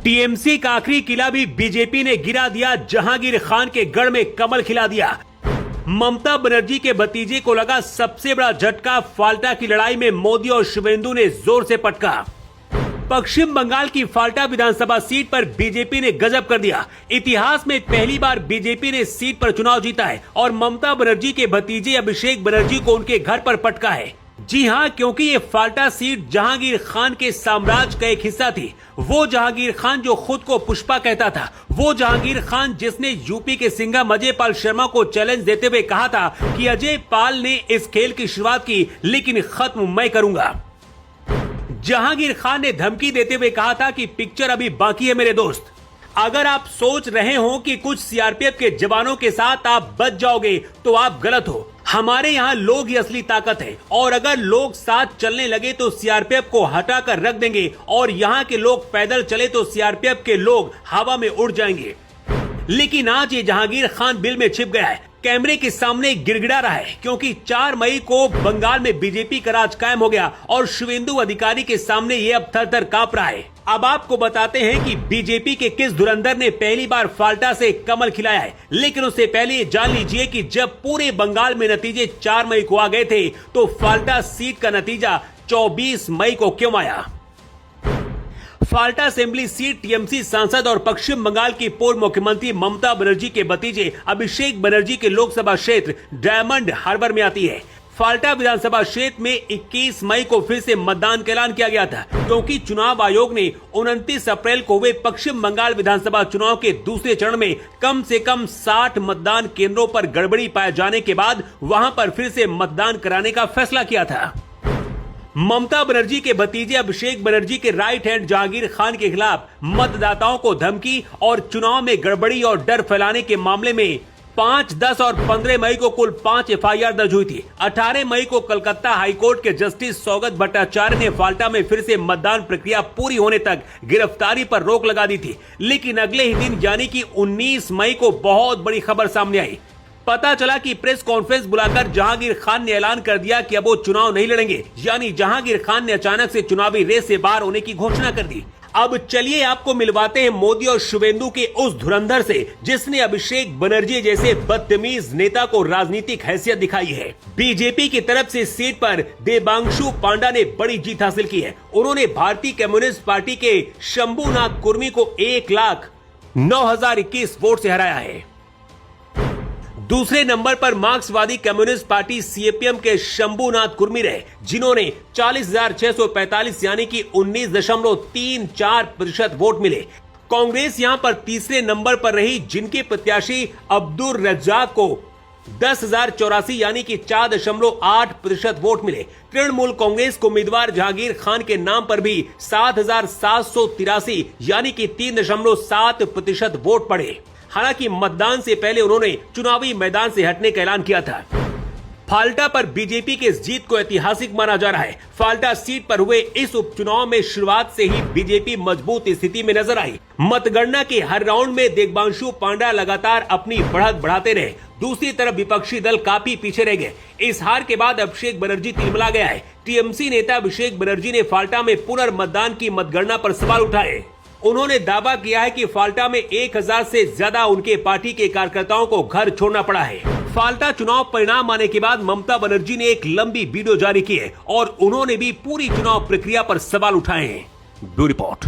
TMC का आखिरी किला भी बीजेपी ने गिरा दिया, जहांगीर खान के गढ़ में कमल खिला दिया। ममता बनर्जी के भतीजे को लगा सबसे बड़ा झटका, फाल्टा की लड़ाई में मोदी और शिवेंदु ने जोर से पटका। पश्चिम बंगाल की फाल्टा विधानसभा सीट पर बीजेपी ने गजब कर दिया। इतिहास में पहली बार बीजेपी ने सीट पर चुनाव जीता है और ममता बनर्जी के भतीजे अभिषेक बनर्जी को उनके घर पर पटका है। जी हां, क्योंकि ये फाल्टा सीट जहांगीर खान के साम्राज्य का एक हिस्सा थी। वो जहांगीर खान जो खुद को पुष्पा कहता था, वो जहांगीर खान जिसने यूपी के सिंघम अजय पाल शर्मा को चैलेंज देते हुए कहा था कि अजय पाल ने इस खेल की शुरुआत की लेकिन खत्म मैं करूंगा। जहांगीर खान ने धमकी देते हुए कहा था कि पिक्चर अभी बाकी है मेरे दोस्त। अगर आप सोच रहे हो कि कुछ सीआरपीएफ के जवानों के साथ आप बच जाओगे तो आप गलत हो। हमारे यहाँ लोग ही असली ताकत है और अगर लोग साथ चलने लगे तो सीआरपीएफ को हटाकर रख देंगे और यहाँ के लोग पैदल चले तो सीआरपीएफ के लोग हवा में उड़ जाएंगे। लेकिन आज ये जहांगीर खान बिल में छिप गया है, कैमरे के सामने गिड़गिड़ा रहा है, क्योंकि 4 मई को बंगाल में बीजेपी का राज कायम हो गया और शिवेंदु अधिकारी के सामने ये अब थर-थर कांप रहा है। अब आपको बताते हैं कि बीजेपी के किस धुरंधर ने पहली बार फाल्टा से कमल खिलाया है। लेकिन उससे पहले ये जान लीजिए कि जब पूरे बंगाल में नतीजे 4 मई को आ गए थे तो फाल्टा सीट का नतीजा 24 मई को क्यों आया। फाल्टा असेंबली सीट टीएमसी सांसद और पश्चिम बंगाल की पूर्व मुख्यमंत्री ममता बनर्जी के भतीजे अभिषेक बनर्जी के लोकसभा क्षेत्र डायमंड हार्बर में आती है। फाल्टा विधानसभा क्षेत्र में 21 मई को फिर से मतदान का ऐलान किया गया था, क्योंकि चुनाव आयोग ने 29 अप्रैल को हुए पश्चिम बंगाल विधानसभा चुनाव के दूसरे चरण में कम से कम 60 मतदान केंद्रों पर गड़बड़ी पाए जाने के बाद वहां पर फिर से मतदान कराने का फैसला किया था। ममता बनर्जी के भतीजे अभिषेक बनर्जी के राइट हैंड जहांगीर खान के खिलाफ मतदाताओं को धमकी और चुनाव में गड़बड़ी और डर फैलाने के मामले में 5, 10 और 15 मई को कुल 5 एफआईआर दर्ज हुई थी। 18 मई को कलकत्ता हाईकोर्ट के जस्टिस सौगत भट्टाचार्य ने फाल्टा में फिर से मतदान प्रक्रिया पूरी होने तक गिरफ्तारी पर रोक लगा दी थी। लेकिन अगले ही दिन यानी कि 19 मई को बहुत बड़ी खबर सामने आई। पता चला कि प्रेस कॉन्फ्रेंस बुलाकर जहांगीर खान ने ऐलान कर दिया कि अब वो चुनाव नहीं लड़ेंगे, यानी जहांगीर खान ने अचानक से चुनावी रेस से बाहर होने की घोषणा कर दी। अब चलिए आपको मिलवाते हैं मोदी और शिवेंदु के उस धुरंधर से जिसने अभिषेक बनर्जी जैसे बदतमीज नेता को राजनीतिक हैसियत दिखाई है। बीजेपी की तरफ से सीट पर देबांशु पांडा ने बड़ी जीत हासिल की है। उन्होंने भारतीय कम्युनिस्ट पार्टी के शंभुनाथ कुर्मी को 1,09,021 वोट से हराया है। दूसरे नंबर पर मार्क्सवादी कम्युनिस्ट पार्टी सीपीएम के शंभुनाथ कुर्मी रहे, जिन्होंने 40,645 यानी कि 19.34% वोट मिले। कांग्रेस यहां पर तीसरे नंबर पर रही, जिनके प्रत्याशी अब्दुल रज्जाक को 10,084 यानी कि 4.8% वोट मिले। तृणमूल कांग्रेस को उम्मीदवार जहांगीर खान के नाम पर भी 7,783 यानी कि 3.7% वोट पड़े। हालांकि मतदान से पहले उन्होंने चुनावी मैदान से हटने का ऐलान किया था। फाल्टा पर बीजेपी के इस जीत को ऐतिहासिक माना जा रहा है। फाल्टा सीट पर हुए इस उपचुनाव में शुरुआत से ही बीजेपी मजबूत स्थिति में नजर आई। मतगणना के हर राउंड में देबांशु पांडा लगातार अपनी बढ़त बढ़ाते रहे। दूसरी तरफ विपक्षी दल काफी पीछे रह गए। इस हार के बाद अभिषेक बनर्जी तिलमिला गया है। टीएमसी नेता अभिषेक बनर्जी ने फाल्टा में पुनर्मतदान की मतगणना पर सवाल उठाए। उन्होंने दावा किया है कि फाल्टा में 1000 से ज्यादा उनके पार्टी के कार्यकर्ताओं को घर छोड़ना पड़ा है। फाल्टा चुनाव परिणाम आने के बाद ममता बनर्जी ने एक लंबी वीडियो जारी की है और उन्होंने भी पूरी चुनाव प्रक्रिया पर सवाल उठाए हैं। Bureau report.